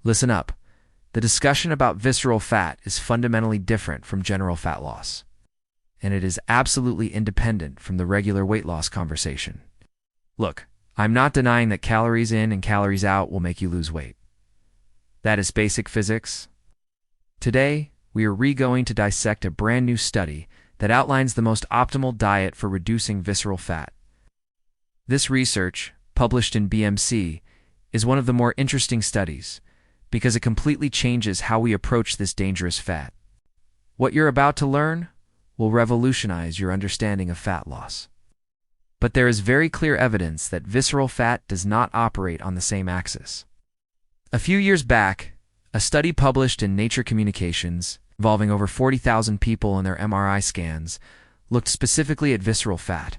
Listen up. The discussion about visceral fat is fundamentally different from general fat loss, and it is absolutely independent from the regular weight loss conversation. Look, I'm not denying that calories in and calories out will make you lose weight. That is basic physics. Today, we are going to dissect a brand new study that outlines the most optimal diet for reducing visceral fat. This research, published in BMC, is one of the more interesting studies because it completely changes how we approach this dangerous fat. What you're about to learn will revolutionize your understanding of fat loss. But there is very clear evidence that visceral fat does not operate on the same axis. A few years back, a study published in Nature Communications involving over 40,000 people and their MRI scans looked specifically at visceral fat.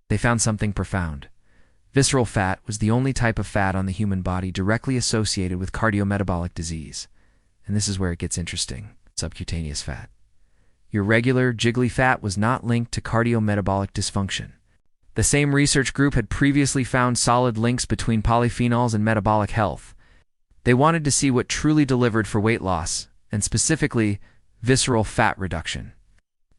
They found something profound. Visceral fat was the only type of fat on the human body directly associated with cardiometabolic disease. And this is where it gets interesting: subcutaneous fat. Your regular, jiggly fat was not linked to cardiometabolic dysfunction. The same research group had previously found solid links between polyphenols and metabolic health. They wanted to see what truly delivered for weight loss, and specifically, visceral fat reduction.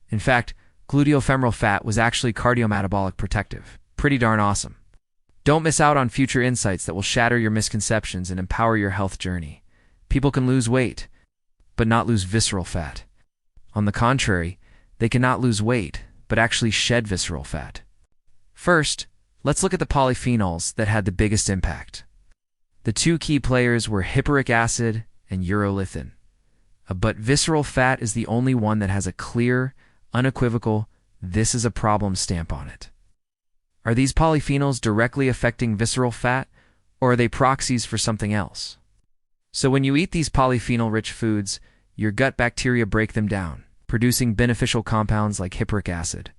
In fact, gluteofemoral fat was actually cardiometabolic protective. Pretty darn awesome. Don't miss out on future insights that will shatter your misconceptions and empower your health journey. People can lose weight, but not lose visceral fat. On the contrary, they cannot lose weight, but actually shed visceral fat. First, let's look at the polyphenols that had the biggest impact. The two key players were hippuric acid and urolithin. But visceral fat is the only one that has a clear, unequivocal, "this is a problem" stamp on it. Are these polyphenols directly affecting visceral fat, or are they proxies for something else? So when you eat these polyphenol-rich foods, your gut bacteria break them down, producing beneficial compounds like hippuric acid.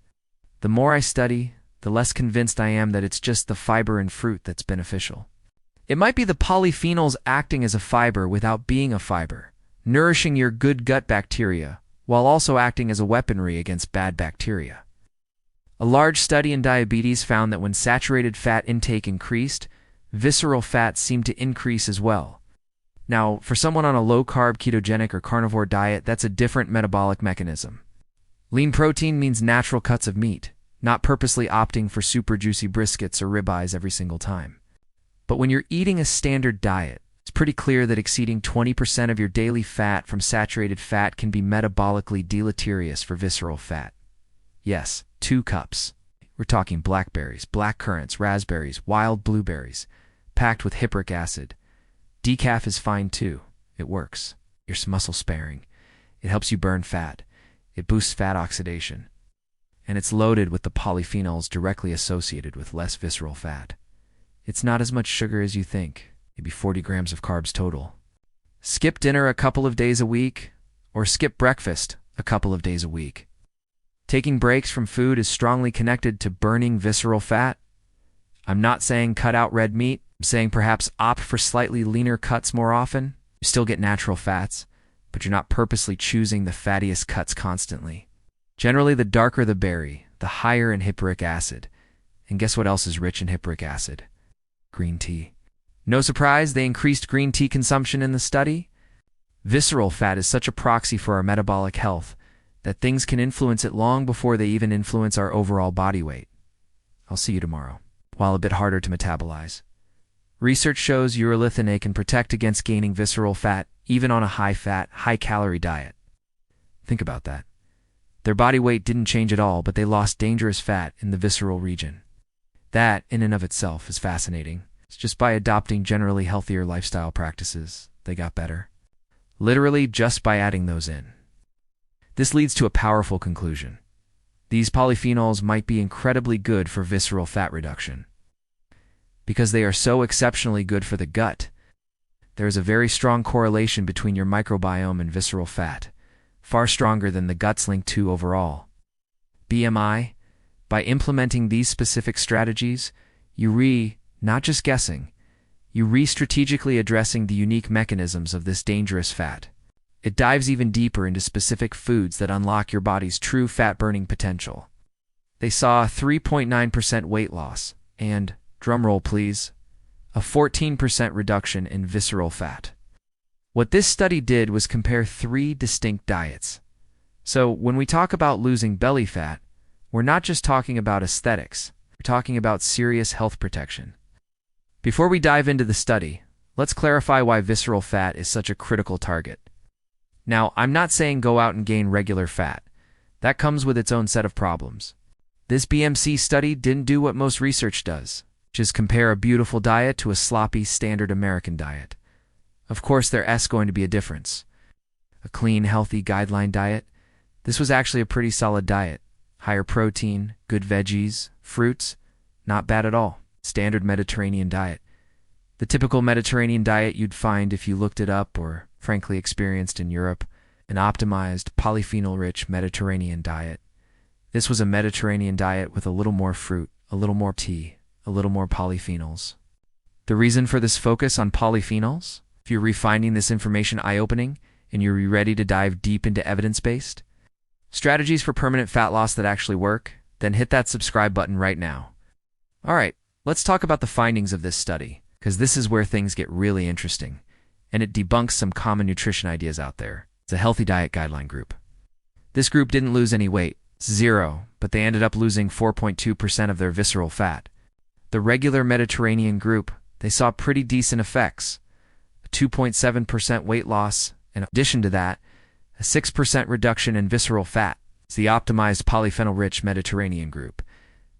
The more I study, the less convinced I am that it's just the fiber in fruit that's beneficial. It might be the polyphenols acting as a fiber without being a fiber, nourishing your good gut bacteria, while also acting as a weaponry against bad bacteria. A large study in diabetes found that when saturated fat intake increased, visceral fat seemed to increase as well. Now, for someone on a low-carb, ketogenic, or carnivore diet, that's a different metabolic mechanism. Lean protein means natural cuts of meat, not purposely opting for super juicy briskets or ribeyes every single time. But when you're eating a standard diet, it's pretty clear that exceeding 20% of your daily fat from saturated fat can be metabolically deleterious for visceral fat. Yes, 2 cups. We're talking blackberries, black currants, raspberries, wild blueberries, packed with hippuric acid. Decaf is fine too. It works. You're muscle sparing. It helps you burn fat. It boosts fat oxidation. And it's loaded with the polyphenols directly associated with less visceral fat. It's not as much sugar as you think, maybe 40 grams of carbs total. Skip dinner a couple of days a week, or skip breakfast a couple of days a week. Taking breaks from food is strongly connected to burning visceral fat. I'm not saying cut out red meat. I'm saying perhaps opt for slightly leaner cuts more often. You still get natural fats, but you're not purposely choosing the fattiest cuts constantly. Generally, the darker the berry, the higher in hippuric acid. And guess what else is rich in hippuric acid? Green tea. No surprise, they increased green tea consumption in the study. Visceral fat is such a proxy for our metabolic health that things can influence it long before they even influence our overall body weight. I'll see you tomorrow. While a bit harder to metabolize, research shows urolithin A can protect against gaining visceral fat even on a high-fat, high-calorie diet. Think about that. Their body weight didn't change at all, but they lost dangerous fat in the visceral region. That, in and of itself, is fascinating. It's just by adopting generally healthier lifestyle practices, they got better. Literally just by adding those in. This leads to a powerful conclusion. These polyphenols might be incredibly good for visceral fat reduction. Because they are so exceptionally good for the gut, there is a very strong correlation between your microbiome and visceral fat, far stronger than the gut's link to overall. BMI, by implementing these specific strategies, not just guessing, you strategically addressing the unique mechanisms of this dangerous fat. It dives even deeper into specific foods that unlock your body's true fat-burning potential. They saw a 3.9% weight loss and, drumroll please, a 14% reduction in visceral fat. What this study did was compare 3 distinct diets. So when we talk about losing belly fat, we're not just talking about aesthetics, we're talking about serious health protection. Before we dive into the study, let's clarify why visceral fat is such a critical target. Now, I'm not saying go out and gain regular fat. That comes with its own set of problems. This BMC study didn't do what most research does, which is compare a beautiful diet to a sloppy, standard American diet. Of course, there's going to be a difference. A clean, healthy guideline diet, this was actually a pretty solid diet. Higher protein, good veggies, fruits, not bad at all. Standard Mediterranean diet. The typical Mediterranean diet you'd find if you looked it up or, frankly, experienced in Europe. An optimized, polyphenol-rich Mediterranean diet. This was a Mediterranean diet with a little more fruit, a little more tea, a little more polyphenols. The reason for this focus on polyphenols? If you're finding this information eye-opening and you're ready to dive deep into evidence-based strategies for permanent fat loss that actually work, then hit that subscribe button right now. All right, let's talk about the findings of this study, because this is where things get really interesting, and it debunks some common nutrition ideas out there. It's a healthy diet guideline group. This group didn't lose any weight, 0, but they ended up losing 4.2% of their visceral fat. The regular Mediterranean group, they saw pretty decent effects. A 2.7% weight loss, and in addition to that, a 6% reduction in visceral fat. It's the optimized polyphenol-rich Mediterranean group.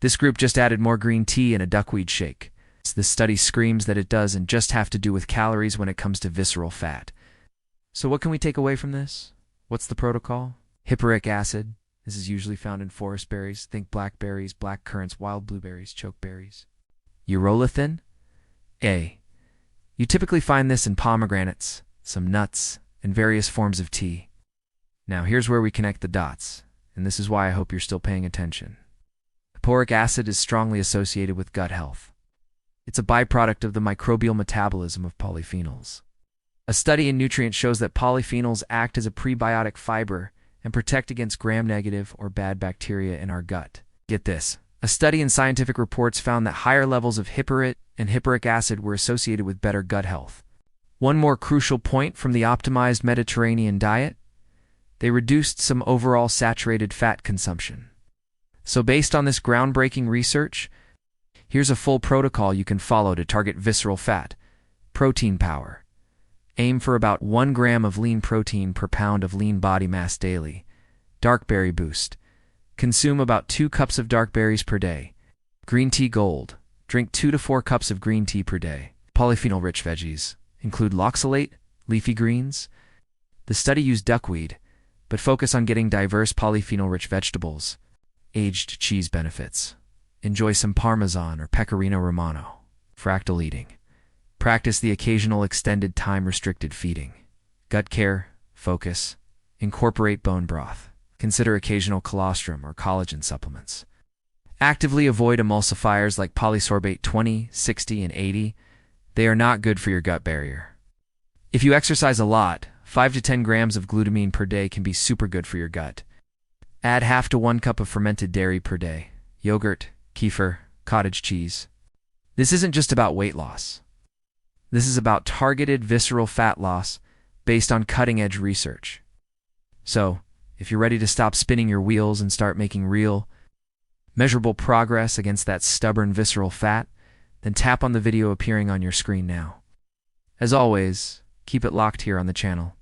This group just added more green tea and a duckweed shake. This study screams that it doesn't just have to do with calories when it comes to visceral fat. So what can we take away from this? What's the protocol? Hippuric acid. This is usually found in forest berries. Think blackberries, black currants, wild blueberries, chokeberries. Urolithin. A. You typically find this in pomegranates, some nuts, and various forms of tea. Now here's where we connect the dots, and this is why I hope you're still paying attention. Hippuric acid is strongly associated with gut health. It's a byproduct of the microbial metabolism of polyphenols. A study in Nutrients shows that polyphenols act as a prebiotic fiber and protect against gram-negative or bad bacteria in our gut. Get this. A study in Scientific Reports found that higher levels of hippurate and hippuric acid were associated with better gut health. One more crucial point from the optimized Mediterranean diet: they reduced some overall saturated fat consumption. So based on this groundbreaking research, here's a full protocol you can follow to target visceral fat. Protein power. Aim for about 1 gram of lean protein per pound of lean body mass daily. Dark berry boost. Consume about 2 cups of dark berries per day. Green tea gold. Drink 2 to 4 cups of green tea per day. Polyphenol-rich veggies. Include loxalate, leafy greens. The study used duckweed, but focus on getting diverse polyphenol-rich vegetables. Aged cheese benefits. Enjoy some Parmesan or Pecorino Romano. Fractal eating. Practice the occasional extended time-restricted feeding. Gut care, focus. Incorporate bone broth. Consider occasional colostrum or collagen supplements. Actively avoid emulsifiers like polysorbate 20, 60, and 80. They are not good for your gut barrier. If you exercise a lot, 5 to 10 grams of glutamine per day can be super good for your gut. Add half to 1 cup of fermented dairy per day. Yogurt, kefir, cottage cheese. This isn't just about weight loss. This is about targeted visceral fat loss based on cutting-edge research. So, if you're ready to stop spinning your wheels and start making real, measurable progress against that stubborn visceral fat, then tap on the video appearing on your screen now. As always, keep it locked here on the channel.